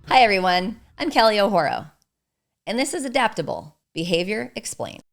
Hi, everyone. I'm Kelly O'Horo, and this is Adaptable Behavior Explained.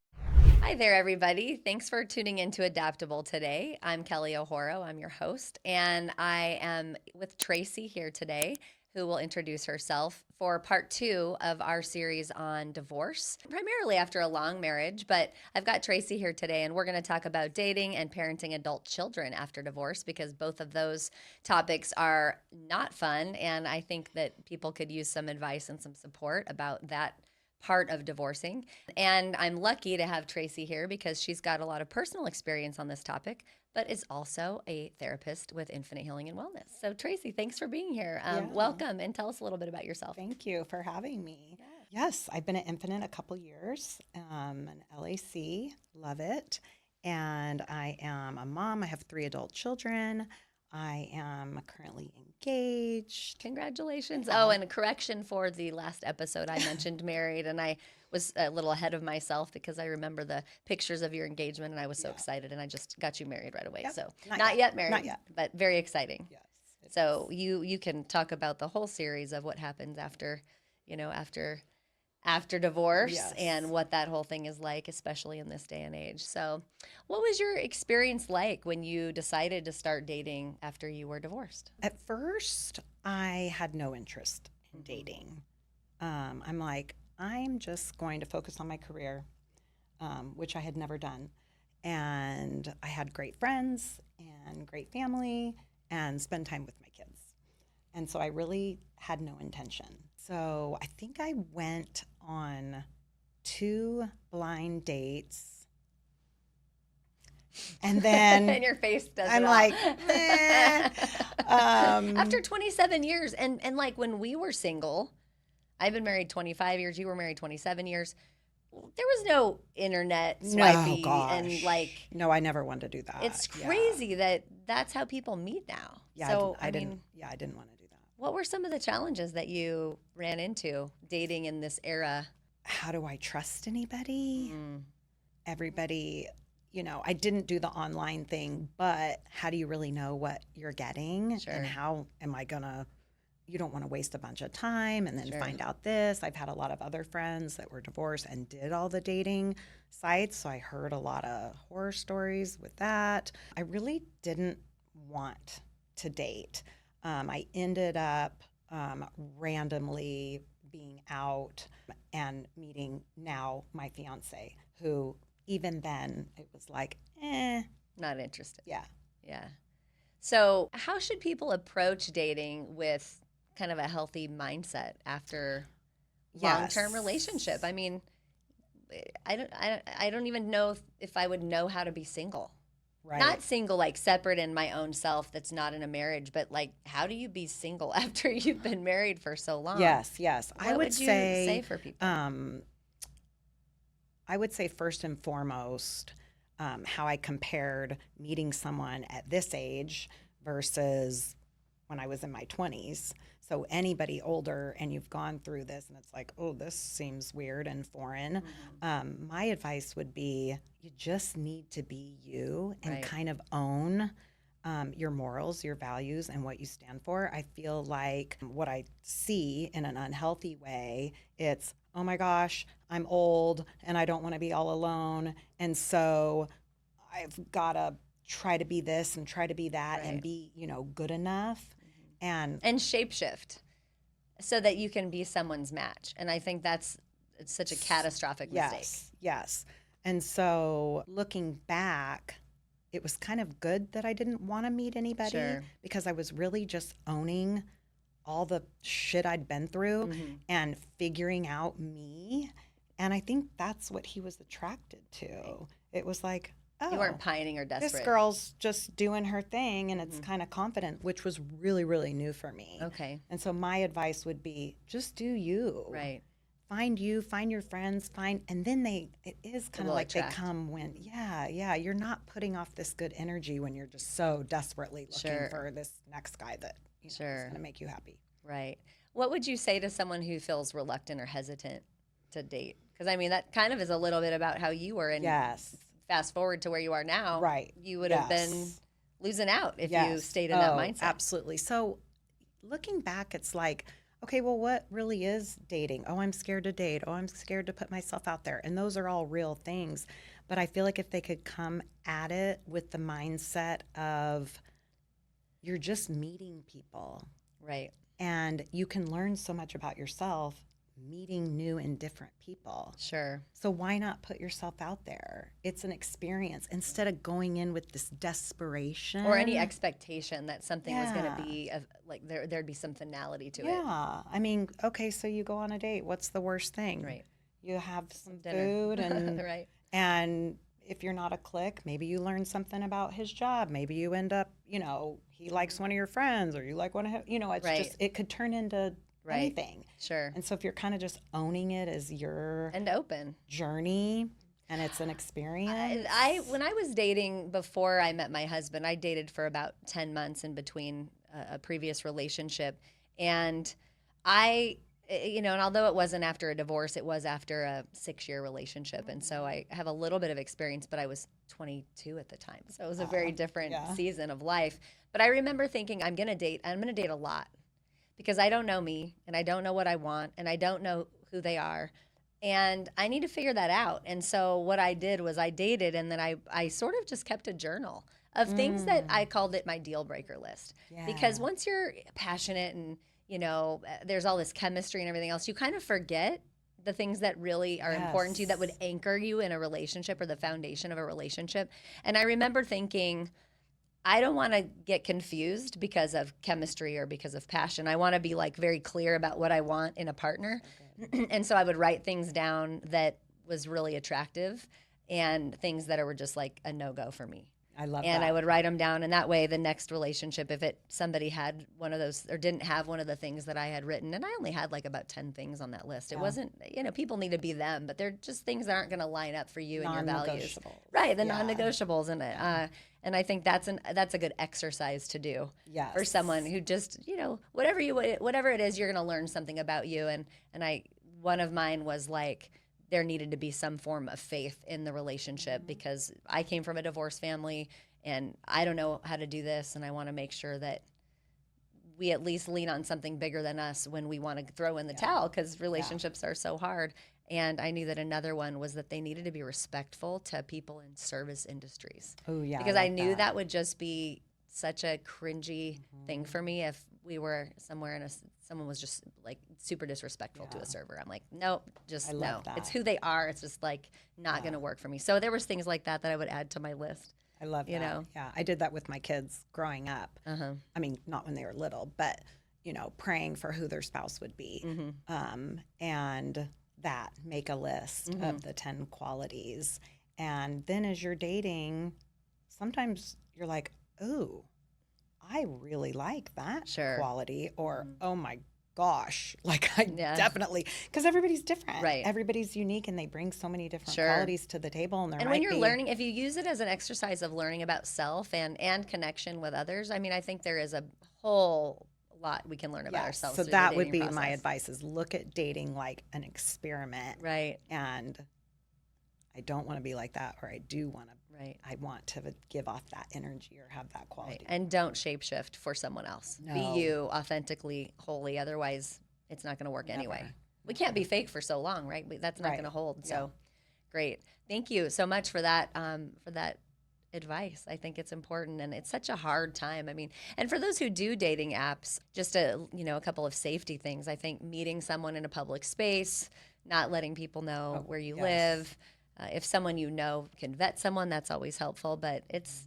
Hi there, everybody. Thanks for tuning into Adaptable today. I'm Kelly O'Horo. I'm your host, and I am with Tracy here today, who will introduce herself for part 2 of our series on divorce, primarily after a long marriage. But I've got Tracy here today, and we're going to talk about dating and parenting adult children after divorce, because both of those topics are not fun. And I think that people could use some advice and some support about that part of divorcing. And I'm lucky to have Tracy here because she's got a lot of personal experience on this topic, but is also a therapist with Infinite Healing and Wellness. So Tracy, thanks for being here. Welcome, and tell us a little bit about yourself. Thank you for having me. Yes, I've been at Infinite a couple years, an LAC, love it. And I am a mom. I have 3 adult children. I am currently engaged. Congratulations. Oh, and a correction for the last episode, I mentioned married, and I was a little ahead of myself because I remember the pictures of your engagement, and I was so excited, and I just got you married right away. Yep. So Not yet married, Not yet. but very exciting. Yes. So you can talk about the whole series of what happens after divorce. Yes. And what that whole thing is like, especially in this day and age. So what was your experience like when you decided to start dating after you were divorced? At first, I had no interest in dating. I'm like, I'm just going to focus on my career, which I had never done. And I had great friends and great family and spend time with my kids. And so I really had no intention. So I think I went on 2 blind dates. And then and your face does I'm it all. like, After 27 years, and like when we were single, I've been married 25 years, you were married 27 years. There was no internet swipey and like. No, I never wanted to do that. It's crazy that that's how people meet now. Yeah, so I didn't want to do that. What were some of the challenges that you ran into dating in this era? How do I trust anybody? Everybody, I didn't do the online thing, but how do you really know what you're getting? Sure. And how am I you don't want to waste a bunch of time and then find out this. I've had a lot of other friends that were divorced and did all the dating sites, so I heard a lot of horror stories with that. I really didn't want to date. I ended up randomly being out and meeting now my fiance, who even then it was like, Not interested. Yeah. Yeah. So how should people approach dating with kind of a healthy mindset after long-term relationship? I mean, I don't even know if I would know how to be single. Right. Not single, like separate in my own self that's not in a marriage, but like, how do you be single after you've been married for so long? Yes. What would you say for people? I would say first and foremost, how I compared meeting someone at this age versus when I was in my 20s. So anybody older and you've gone through this and it's like, oh, this seems weird and foreign. My advice would be you just need to be you and kind of own your morals, your values, and what you stand for. I feel like what I see in an unhealthy way, it's, oh my gosh, I'm old and I don't want to be all alone. And so I've got to try to be this and try to be that and be, good enough. And shapeshift so that you can be someone's match. And I think it's such a catastrophic mistake. Yes. And so looking back, it was kind of good that I didn't want to meet anybody because I was really just owning all the shit I'd been through and figuring out me. And I think that's what he was attracted to. Right. It was like, oh, you weren't pining or desperate. This girl's just doing her thing and it's kind of confident, which was really, really new for me. Okay. And so my advice would be just do you. Right. Find you, find your friends, and then it is kind of like attract. They come when, you're not putting off this good energy when you're just so desperately looking for this next guy that is going to make you happy. Right. What would you say to someone who feels reluctant or hesitant to date? Because, I mean, that kind of is a little bit about how you were. And fast forward to where you are now, you would have been losing out if you stayed in that mindset. Absolutely. So looking back, it's like, okay, well, what really is dating? Oh, I'm scared to date. Oh, I'm scared to put myself out there. And those are all real things. But I feel like if they could come at it with the mindset of you're just meeting people Right. and you can learn so much about yourself meeting new and different people. Sure. So why not put yourself out there? It's an experience instead of going in with this desperation Or any expectation that something was going Yeah. to be like there'd be some finality to it. Yeah. I mean, okay, so you go on a date. What's the worst thing? Right. You have some Dinner. food and Right. and if you're not a click, maybe you learn something about his job. Maybe you end up, he likes one of your friends or you like one of his, it's Right. just, it could turn into Right. anything. Sure. And so if you're kind of just owning it as your And open. journey and it's an experience. When I was dating before I met my husband, I dated for about 10 months in between a previous relationship. And and although it wasn't after a divorce, it was after a 6-year relationship. And so I have a little bit of experience, but I was 22 at the time. So it was a very different season of life. But I remember thinking, I'm going to date a lot because I don't know me and I don't know what I want and I don't know who they are. And I need to figure that out. And so what I did was I dated and then I sort of just kept a journal of things that I called it my deal breaker list. Yeah. Because once you're passionate and, there's all this chemistry and everything else, you kind of forget the things that really are important to you that would anchor you in a relationship or the foundation of a relationship. And I remember thinking, I don't want to get confused because of chemistry or because of passion. I want to be like very clear about what I want in a partner. And so I would write things down that was really attractive and things that were just like a no-go for me. I love that. And I would write them down. And that way, the next relationship, if somebody had one of those or didn't have one of the things that I had written, and I only had like about 10 things on that list. It wasn't, people need to be them, but they're just things that aren't going to line up for you and your values. Right, the non-negotiables. And I think that's a good exercise to do for someone who just, whatever it is, you're going to learn something about you. And one of mine was like, there needed to be some form of faith in the relationship because I came from a divorced family and I don't know how to do this. And I want to make sure that we at least lean on something bigger than us when we want to throw in the towel because relationships are so hard. And I knew that another one was that they needed to be respectful to people in service industries. Oh, yeah. Because I knew that would just be such a cringy thing for me if we were somewhere and someone was just like super disrespectful to a server. I'm like, nope, just no. It's who they are. It's just like not going to work for me. So there was things like that I would add to my list. I love that. Yeah, I did that with my kids growing up. I mean, not when they were little, but praying for who their spouse would be, and that make a list of the 10 qualities. And then as you're dating, sometimes you're like, oh, I really like that quality, or oh my gosh, like I definitely, because everybody's different. Right. Everybody's unique and they bring so many different qualities to the table. And when you're learning, if you use it as an exercise of learning about self and connection with others, I mean, I think there is a whole lot we can learn about ourselves. So that would be my advice is look at dating like an experiment. Right. And I don't want to be like that, or I do want to. Right. I want to give off that energy or have that quality. Right. And don't shapeshift for someone else. No. Be you authentically, wholly. Otherwise, it's not going to work anyway. We can't be fake for so long, right? That's not going to hold. So great. Thank you so much for that advice. I think it's important, and it's such a hard time. I mean, and for those who do dating apps, just a couple of safety things. I think meeting someone in a public space, not letting people know where you live. If someone can vet someone, that's always helpful. But it's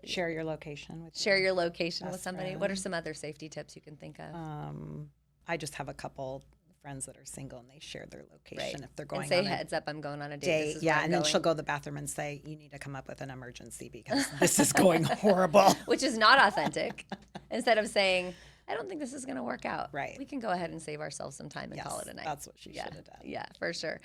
share your location with somebody. What are some other safety tips you can think of? I just have a couple friends that are single and they share their location if they're going and say on heads up, I'm going on a date. This is and then she'll go to the bathroom and say, you need to come up with an emergency because this is going horrible. Which is not authentic. Instead of saying, I don't think this is going to work out. Right. We can go ahead and save ourselves some time and call it a night. That's what she should have done. Yeah, for sure.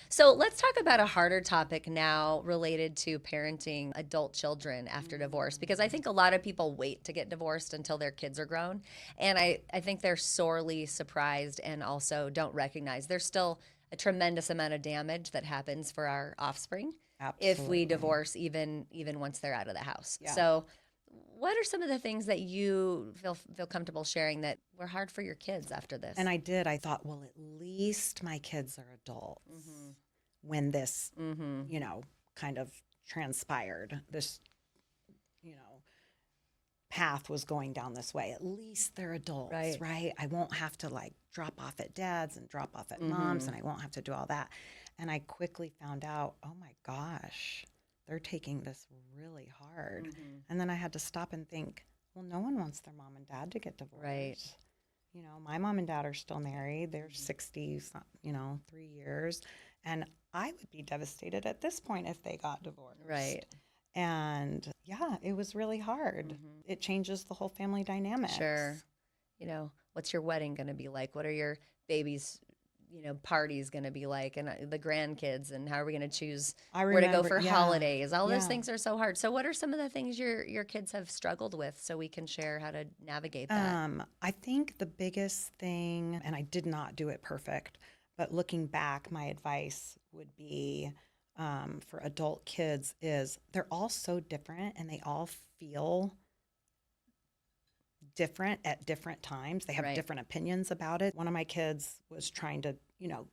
So let's talk about a harder topic now related to parenting adult children after divorce, because I think a lot of people wait to get divorced until their kids are grown. And I think they're sorely surprised and also don't recognize there's still a tremendous amount of damage that happens for our offspring if we divorce even once they're out of the house. Yeah. So what are some of the things that you feel comfortable sharing that were hard for your kids after this? And I did. I thought, well, at least my kids are adults when this, kind of transpired. This, path was going down this way. At least they're adults, right? I won't have to like drop off at dad's and drop off at mom's, and I won't have to do all that. And I quickly found out, oh my gosh, they're taking this really hard. And then I had to stop and think, well, no one wants their mom and dad to get divorced. Right. My mom and dad are still married. They're 60, 3 years. And I would be devastated at this point if they got divorced. Right. And yeah, it was really hard. It changes the whole family dynamic. Sure. What's your wedding going to be like? What are your babies' parties going to be like, and the grandkids, and how are we going to choose where to go for holidays? All those things are so hard. So what are some of the things your kids have struggled with so we can share how to navigate that? I think the biggest thing, and I did not do it perfect, but looking back, my advice would be for adult kids is they're all so different and they all feel different at different times. They have different opinions about it. One of my kids was trying to,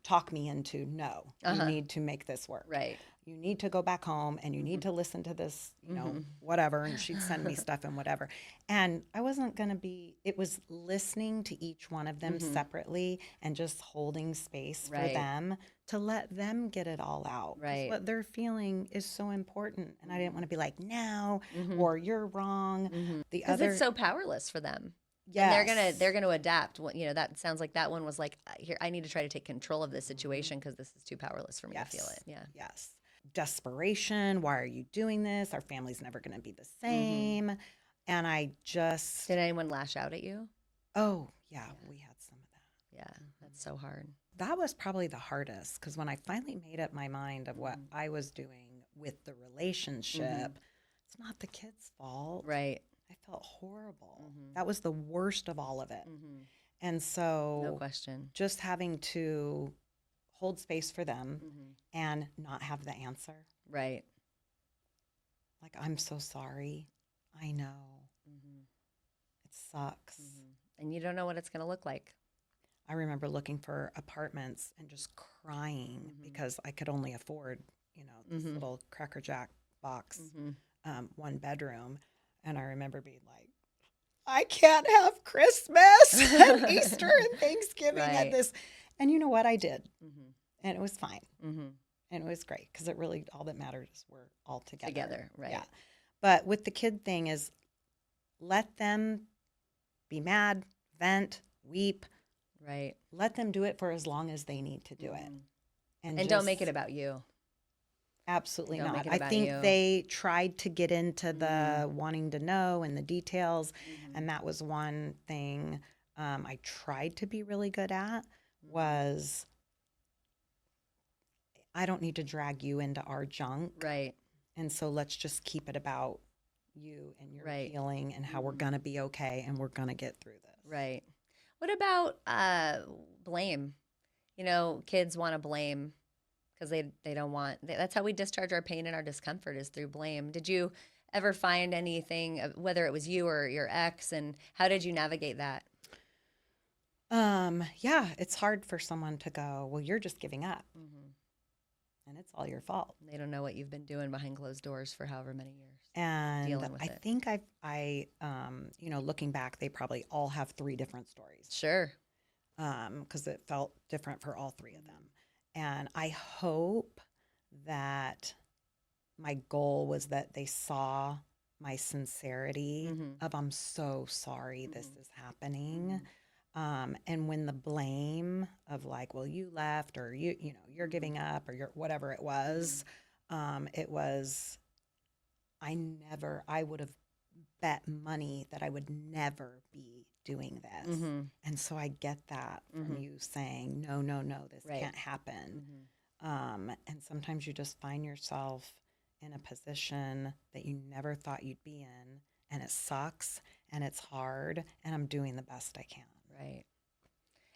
talk me into, no, you need to make this work. Right. You need to go back home and you need to listen to this, whatever. And she'd send me stuff and whatever. And I wasn't going to it was listening to each one of them separately and just holding space for them to let them get it all out. Right. What they're feeling is so important. And I didn't want to be like, no, or you're wrong. Because it's so powerless for them. Yes. And they're gonna adapt. That sounds like that one was like, here, I need to try to take control of this situation because this is too powerless for me to feel it. Yeah. Yes. Desperation. Why are you doing this? Our family's never going to be the same. And I just... Did anyone lash out at you? Oh, yeah, we had some of that. Yeah, that's so hard. That was probably the hardest because when I finally made up my mind of what I was doing with the relationship, it's not the kid's fault. Right. I felt horrible. That was the worst of all of it. And so... No question. Just having to hold space for them and not have the answer. Right. Like, I'm so sorry. I know. It sucks. And you don't know what it's going to look like. I remember looking for apartments and just crying because I could only afford, this little Cracker Jack box, 1 bedroom. And I remember being like, I can't have Christmas and Easter and Thanksgiving at this. And you know what? I did. And it was fine. And it was great because it really, all that matters is we're all together. Right. Yeah. But with the kid thing is let them be mad, vent, weep. Right. Let them do it for as long as they need to do it. And don't make it about you. Absolutely Don't not. make it I about think you. they tried to get into the wanting to know and the details. And that was one thing I tried to be really good at was I don't need to drag you into our junk. Right. And so let's just keep it about you and your feeling and how we're going to be okay and we're going to get through this. Right. What about blame? Kids want to blame because they don't want, that's how we discharge our pain and our discomfort is through blame. Did you ever find anything, whether it was you or your ex, and how did you navigate that? Yeah, it's hard for someone to go, well, you're just giving up. And it's all your fault. They don't know what you've been doing behind closed doors for however many years. And dealing with I it. think looking back, they probably all have 3 different stories. Sure. Because it felt different for all 3 of them. And I hope that my goal was that they saw my sincerity of I'm so sorry this is happening. And when the blame of like, well, you left or you're giving up or you're whatever it was I would have bet money that I would never be doing this. And so I get that from you saying, no, this can't happen. And sometimes you just find yourself in a position that you never thought you'd be in, and it sucks and it's hard, and I'm doing the best I can. Right.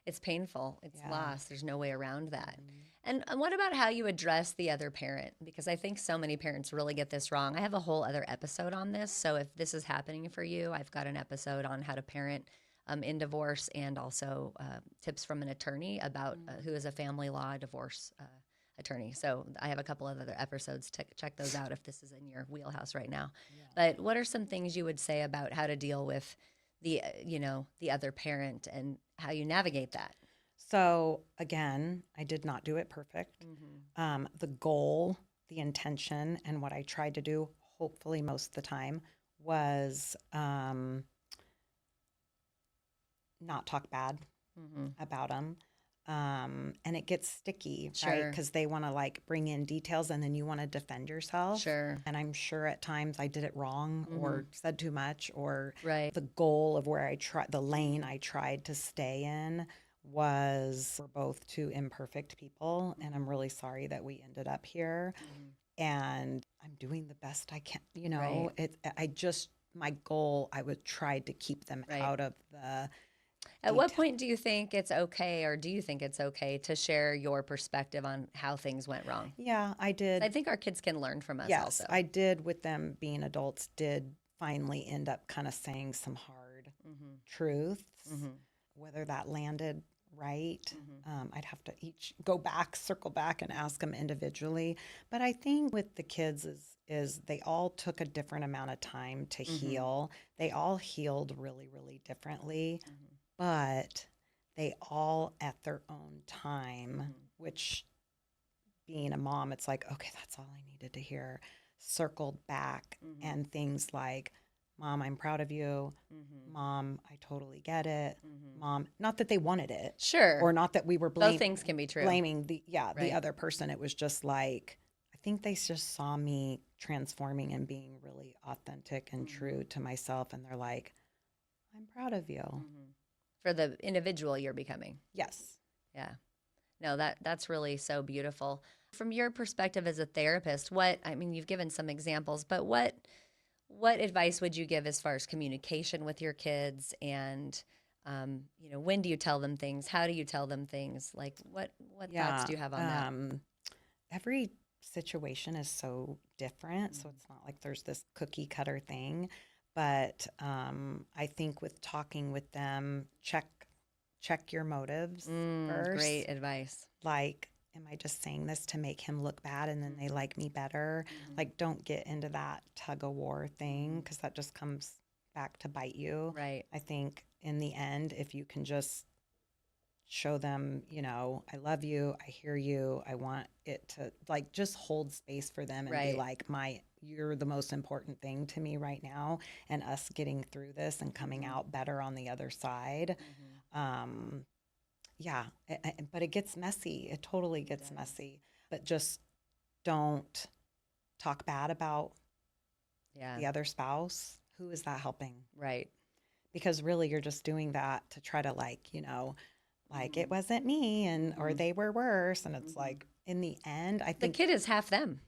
It's painful. It's Yeah. loss. There's no way around that. And what about how you address the other parent? Because I think so many parents really get this wrong. I have a whole other episode on this. So if this is happening for you, I've got an episode on how to parent in divorce, and also tips from an attorney about who is a family law divorce attorney. So I have a couple of other episodes to check those out if this is in your wheelhouse right now. Yeah. But what are some things you would say about how to deal with the the other parent and how you navigate that? So again, I did not do it perfect. The goal, the intention, and what I tried to do, hopefully most of the time, was not talk bad about them. And it gets sticky, right? Sure. Because they want to like bring in details and then you want to defend yourself. Sure. And I'm sure at times I did it wrong or said too much, or Right. the goal of where the lane I tried to stay in was we're both two imperfect people. And I'm really sorry that we ended up here. And I'm doing the best I can, Right. my goal, I would try to keep them Right. out of the At what point do you think it's okay, or do you think it's okay to share your perspective on how things went wrong? Yeah, I did. I think our kids can learn from us Yes, also. I did with them being adults, did finally end up kind of saying some hard truths. Whether that landed right, I'd have to circle back and ask them individually. But I think with the kids is they all took a different amount of time to heal. They all healed really, really differently. But they all at their own time, which being a mom, it's like, okay, that's all I needed to hear, circled back. And things like, Mom, I'm proud of you. Mom, I totally get it. Mom, not that they wanted it. Sure. Or not that we were Both things can be true. blaming the Right. other person. It was just like, I think they just saw me transforming and being really authentic and true to myself. And they're like, I'm proud of you. For the individual you're becoming. Yes. Yeah. No, that's really so beautiful. From your perspective as a therapist, you've given some examples, but what advice would you give as far as communication with your kids, and when do you tell them things? How do you tell them things? Like what thoughts do you have on that? Every situation is so different, so it's not like there's this cookie cutter thing. But I think with talking with them, check your motives first. Great advice. Like, am I just saying this to make him look bad and then they like me better? Like, don't get into that tug of war thing, because that just comes back to bite you. Right. I think in the end, if you can just show them, I love you, I hear you, I want it to, like, just hold space for them and Right. be like, you're the most important thing to me right now, and us getting through this and coming out better on the other side. Yeah, but it gets messy. It totally gets messy. But just don't talk bad about the other spouse. Who is that helping? Right. Because really you're just doing that to try to it wasn't me, or they were worse. And it's like, in the end, I The think kid is half them.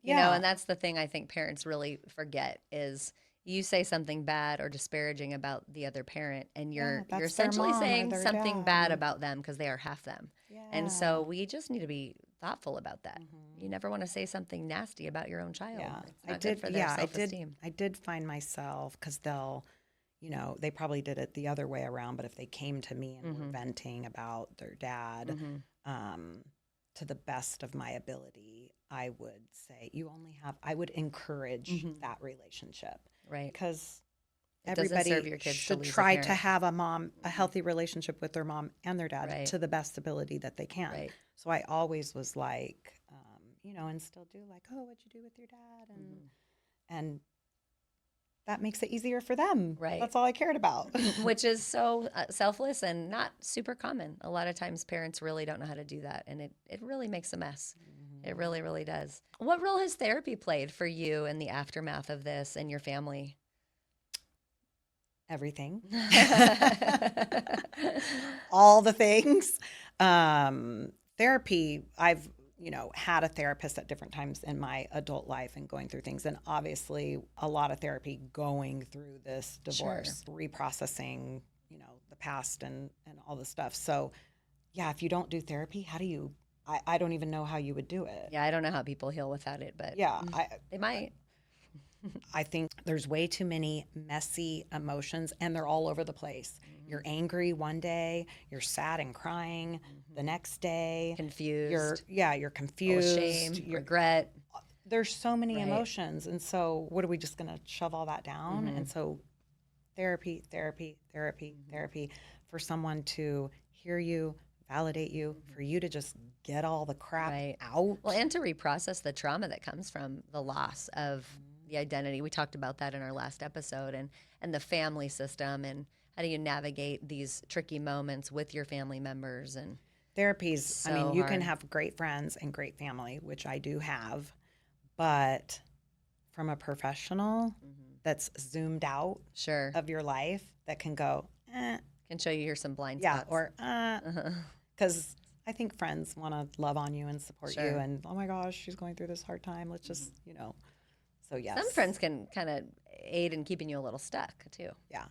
And that's the thing I think parents really forget is you say something bad or disparaging about the other parent, and you're that's their essentially mom or saying their something dad. bad about them because they are half them. Yeah. And so we just need to be thoughtful about that. You never want to say something nasty about your own child. Yeah, It's not good for their self-esteem. I did find myself, because they'll, they probably did it the other way around, but if they came to me and were venting about their dad, to the best of my ability, I would say, I would encourage that relationship. Right. Because It doesn't serve everybody your kids to should lose a try to parent. have a healthy relationship with their mom and their dad Right. to the best ability that they can. Right. So I always was like, and still do, like, oh, what'd you do with your dad? And that makes it easier for them. Right. That's all I cared about. Which is so selfless and not super common. A lot of times parents really don't know how to do that, and it really makes a mess. It really, really does. What role has therapy played for you in the aftermath of this and your family? Everything. All the things. Therapy, I've, had a therapist at different times in my adult life and going through things. And obviously a lot of therapy going through this divorce, reprocessing, the past and all the stuff. So yeah, if you don't do therapy, how do you, I don't even know how you would do it. Yeah, I don't know how people heal without it, but Yeah, they might. I think there's way too many messy emotions and they're all over the place. You're angry one day, you're sad and crying the next day. Confused. You're confused. Shame, regret. There's so many Right. emotions. And so what are we just going to shove all that down? And so therapy for someone to hear you, validate you, for you to just get all the crap Right. out. Well, and to reprocess the trauma that comes from the loss of the identity. We talked about that in our last episode, and the family system, and how do you navigate these tricky moments with your family members. And Therapy's, so you can hard. have great friends and great family, which I do have, but from a professional that's zoomed out Sure, of your life that can go, can show you some blind yeah, spots. or, because I think friends want to love on you and support Sure. you and, oh my gosh, she's going through this hard time. Let's just, so yes. Some friends can kind of aid in keeping you a little stuck too. Yeah.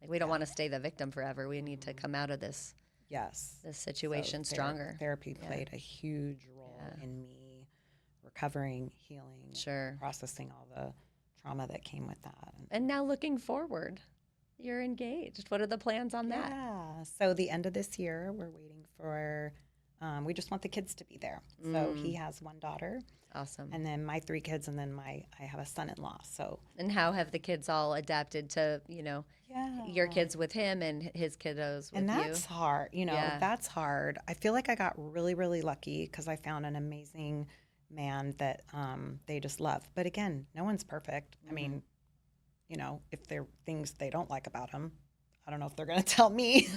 Like, we don't want to stay the victim forever. We need to come out of this Yes. situation So stronger. Therapy played a huge role in me recovering, healing, Sure. processing all the trauma that came with that. And now looking forward, you're engaged. What are the plans on that? Yeah. So the end of this year, we're waiting for, we just want the kids to be there. So he has one daughter, Awesome. and then my 3 kids, and then I have a son-in-law. So And how have the kids all adapted to, yeah, your kids with him and his kiddos with and that's you? hard. Yeah. That's hard. I feel like I got really, really lucky because I found an amazing man that they just love. But again, no one's perfect. I mean, if there are things they don't like about him, I don't know if they're going to tell me.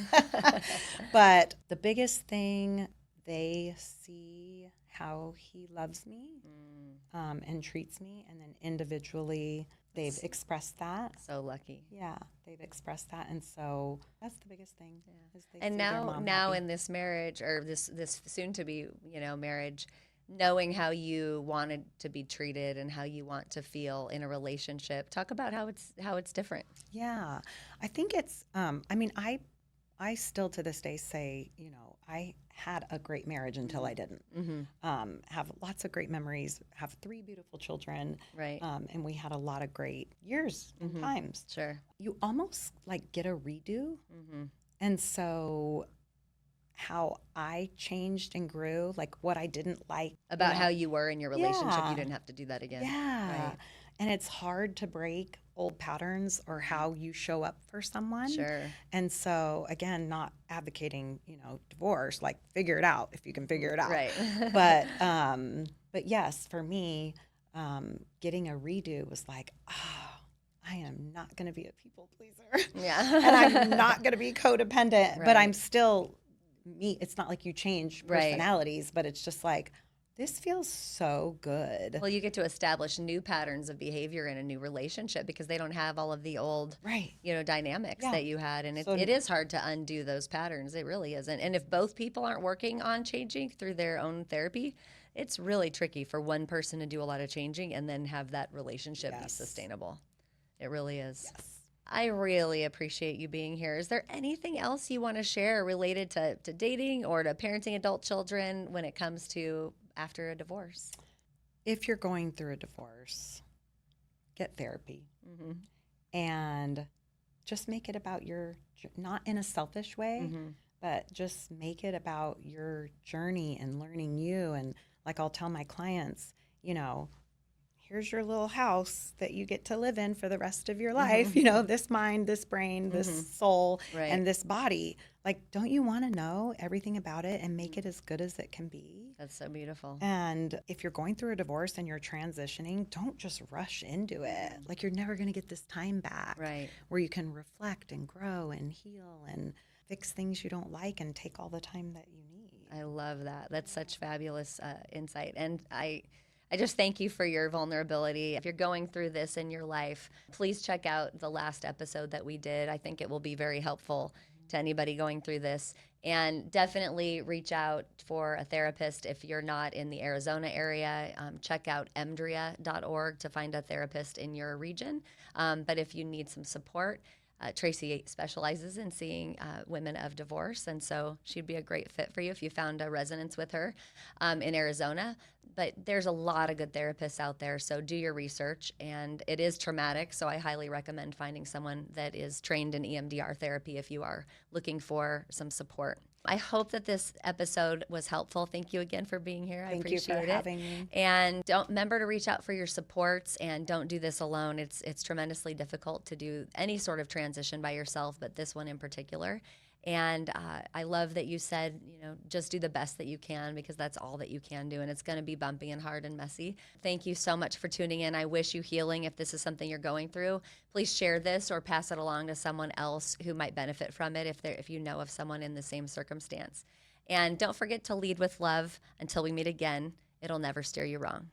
But the biggest thing, they see how he loves me and treats me. And then individually, they've expressed that. So lucky. Yeah, they've expressed that. And so that's the biggest thing. Is they And see their now mom happy. in this marriage, or this soon to be, marriage, knowing how you wanted to be treated and how you want to feel in a relationship, talk about how it's different. Yeah, I think it's. I still to this day say, I had a great marriage until I didn't. Have lots of great memories. Have 3 beautiful children. Right. And we had a lot of great years and times. Sure. You almost like get a redo, and so how I changed and grew, like what I didn't like About how you were in your relationship, Yeah. you didn't have to do that again. Yeah. Right. And it's hard to break old patterns or how you show up for someone. Sure. And so, again, not advocating, divorce, like figure it out if you can figure it out. Right. But yes, for me, getting a redo was like, I am not going to be a people pleaser. Yeah. And I'm not going to be codependent, Right. but I'm still me. It's not like you change Right. personalities, but it's just like, this feels so good. Well, you get to establish new patterns of behavior in a new relationship because they don't have all of the old, Right. Dynamics Yeah. that you had. And So- it is hard to undo those patterns. It really isn't. And if both people aren't working on changing through their own therapy, it's really tricky for one person to do a lot of changing and then have that relationship be Yes. sustainable. It really is. Yes. I really appreciate you being here. Is there anything else you want to share related to dating or to parenting adult children when it comes to after a divorce? If you're going through a divorce, get therapy and just make it about not in a selfish way, but just make it about your journey and learning you. And like I'll tell my clients, here's your little house that you get to live in for the rest of your life. This mind, this brain, this soul, Right. and this body. Like, don't you want to know everything about it and make it as good as it can be? That's so beautiful. And if you're going through a divorce and you're transitioning, don't just rush into it. Like, you're never going to get this time back. Right. Where you can reflect and grow and heal and fix things you don't like and take all the time that you need. I love that. That's such fabulous insight. And I just thank you for your vulnerability. If you're going through this in your life, please check out the last episode that we did. I think it will be very helpful to anybody going through this. And definitely reach out for a therapist if you're not in the Arizona area. Check out EMDRIA.org to find a therapist in your region. But if you need some support, Tracy specializes in seeing women of divorce, and so she'd be a great fit for you if you found a resonance with her in Arizona. But there's a lot of good therapists out there, so do your research. And it is traumatic, so I highly recommend finding someone that is trained in EMDR therapy if you are looking for some support. I hope that this episode was helpful. Thank you again for being here. I appreciate it. Thank you for having me. And don't remember to reach out for your supports, and don't do this alone. It's tremendously difficult to do any sort of transition by yourself, but this one in particular. And I love that you said, just do the best that you can, because that's all that you can do. And it's going to be bumpy and hard and messy. Thank you so much for tuning in. I wish you healing. If this is something you're going through, please share this or pass it along to someone else who might benefit from it if you know of someone in the same circumstance. And don't forget to lead with love. Until we meet again, it'll never steer you wrong.